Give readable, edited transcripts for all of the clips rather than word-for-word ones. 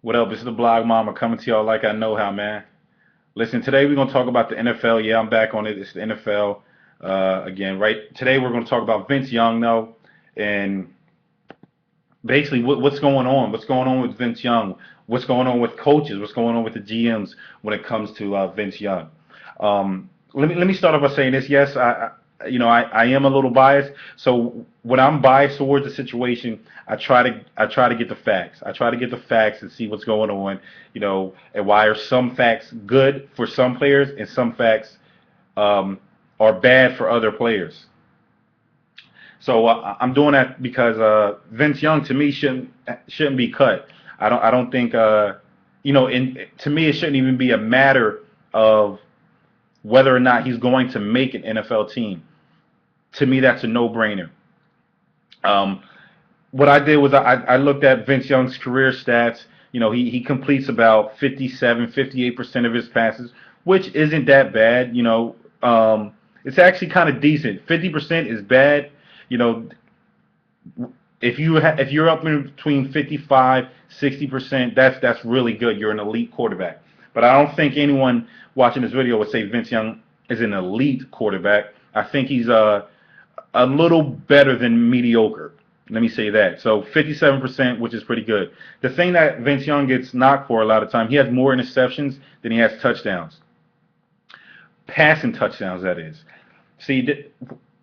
What up? This is the Blog Mama coming to y'all like I know how, man. Listen, today we're gonna talk about the NFL. Yeah, I'm back on it. It's the NFL again, right? Today we're gonna talk about Vince Young, though, and basically what's going on. What's going on with Vince Young? What's going on with coaches? What's going on with the GMs when it comes to Vince Young? Let me start off by saying this. Yes, I am a little biased. So when I'm biased towards the situation, I try to get the facts. I try to get the facts and see what's going on. And why are some facts good for some players and some facts are bad for other players. So I'm doing that because Vince Young to me shouldn't be cut. I don't think to me it shouldn't even be a matter of whether or not he's going to make an NFL team. To me, that's a no-brainer. Um, what I did was I looked at Vince Young's career stats. He completes about 57, 58% of his passes, which isn't that bad. It's actually kind of decent. 50% is bad. You know, if you're up in between 55, 60%, that's really good. You're an elite quarterback. But I don't think anyone watching this video would say Vince Young is an elite quarterback. I think he's a little better than mediocre. Let me say that. So 57%, which is pretty good. The thing that Vince Young gets knocked for a lot of time, he has more interceptions than he has touchdowns. Passing touchdowns, that is. See,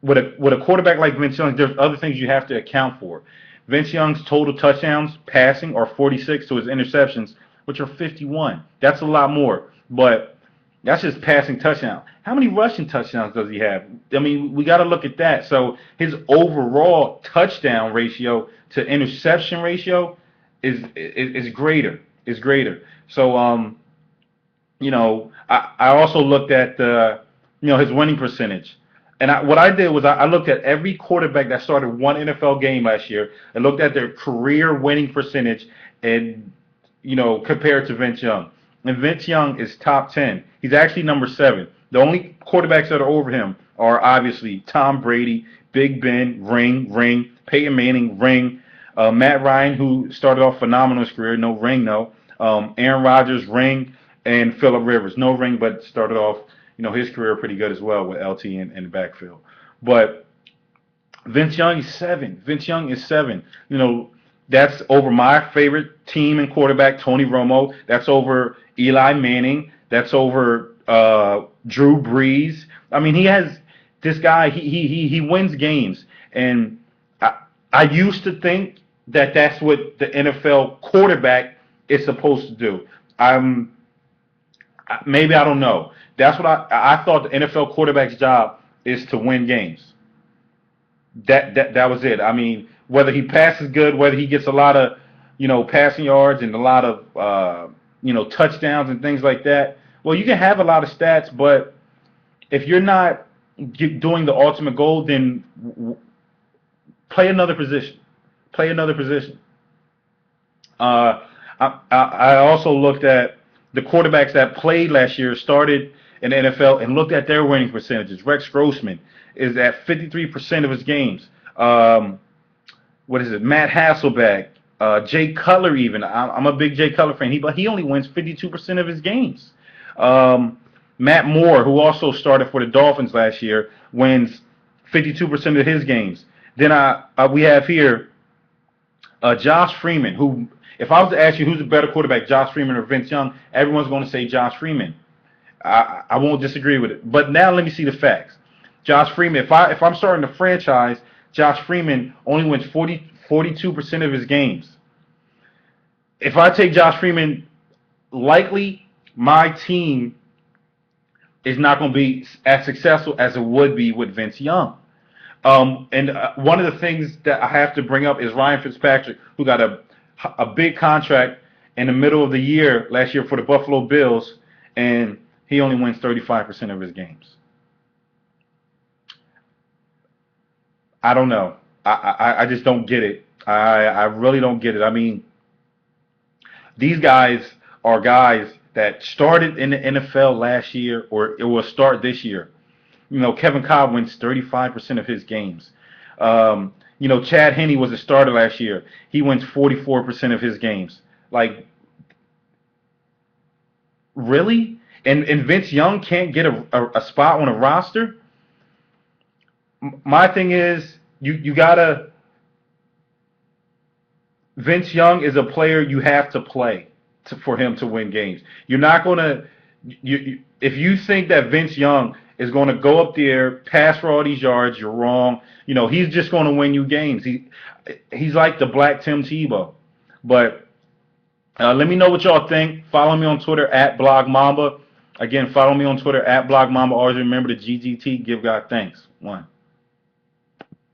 with a quarterback like Vince Young, there's other things you have to account for. Vince Young's total touchdowns passing are 46 to his interceptions, which are 51. That's a lot more, but that's just passing touchdown. How many rushing touchdowns does he have? I mean, we got to look at that. So his overall touchdown ratio to interception ratio is greater. Is greater. So I also looked at his winning percentage. And what I did was I looked at every quarterback that started one NFL game last year and looked at their career winning percentage and, compared to Vince Young. And Vince Young is top 10. He's actually number 7. The only quarterbacks that are over him are obviously Tom Brady, Big Ben, ring, Peyton Manning, ring, Matt Ryan, who started off phenomenal in his career, no ring, no. Aaron Rodgers, ring, and Phillip Rivers, no ring, but started off his career pretty good as well with LT in the backfield. But Vince Young is 7. Vince Young is 7. That's over my favorite team and quarterback, Tony Romo. That's over Eli Manning. That's over Drew Brees. I mean, he has this guy. He wins games, and I used to think that that's what the NFL quarterback is supposed to do. Maybe I don't know. That's what I thought the NFL quarterback's job is to win games. That was it. I mean, whether he passes good, whether he gets a lot of passing yards and a lot of touchdowns and things like that. Well, you can have a lot of stats, but if you're not doing the ultimate goal, then play another position. Play another position. I also looked at the quarterbacks that played last year, started in the NFL, and looked at their winning percentages. Rex Grossman is at 53% of his games. What is it? Matt Hasselbeck, Jay Cutler even. I'm a big Jay Cutler fan. But he only wins 52% of his games. Matt Moore, who also started for the Dolphins last year, wins 52% of his games. Then we have here Josh Freeman, who, if I was to ask you who's a better quarterback, Josh Freeman or Vince Young, everyone's going to say Josh Freeman. I won't disagree with it. But now let me see the facts. Josh Freeman, if I'm starting a franchise, Josh Freeman only wins 42% of his games. If I take Josh Freeman, likely my team is not going to be as successful as it would be with Vince Young. And one of the things that I have to bring up is Ryan Fitzpatrick, who got a big contract in the middle of the year last year for the Buffalo Bills, and he only wins 35% of his games. I don't know. I just don't get it. I really don't get it. I mean, these guys are guys that started in the NFL last year, or it will start this year. Kevin Kolb wins 35% of his games. Chad Henne was a starter last year. He wins 44% of his games. Like, Really? And Vince Young can't get a spot on a roster? My thing is, you gotta. Vince Young is a player you have to play for him to win games. You're not gonna. If you think that Vince Young is going to go up there, pass for all these yards, you're wrong. He's just going to win you games. He's like the Black Tim Tebow. But let me know what y'all think. Follow me on Twitter at BlogMamba. Again, follow me on Twitter at BlogMamba. Always remember the GGT. Give God thanks. One.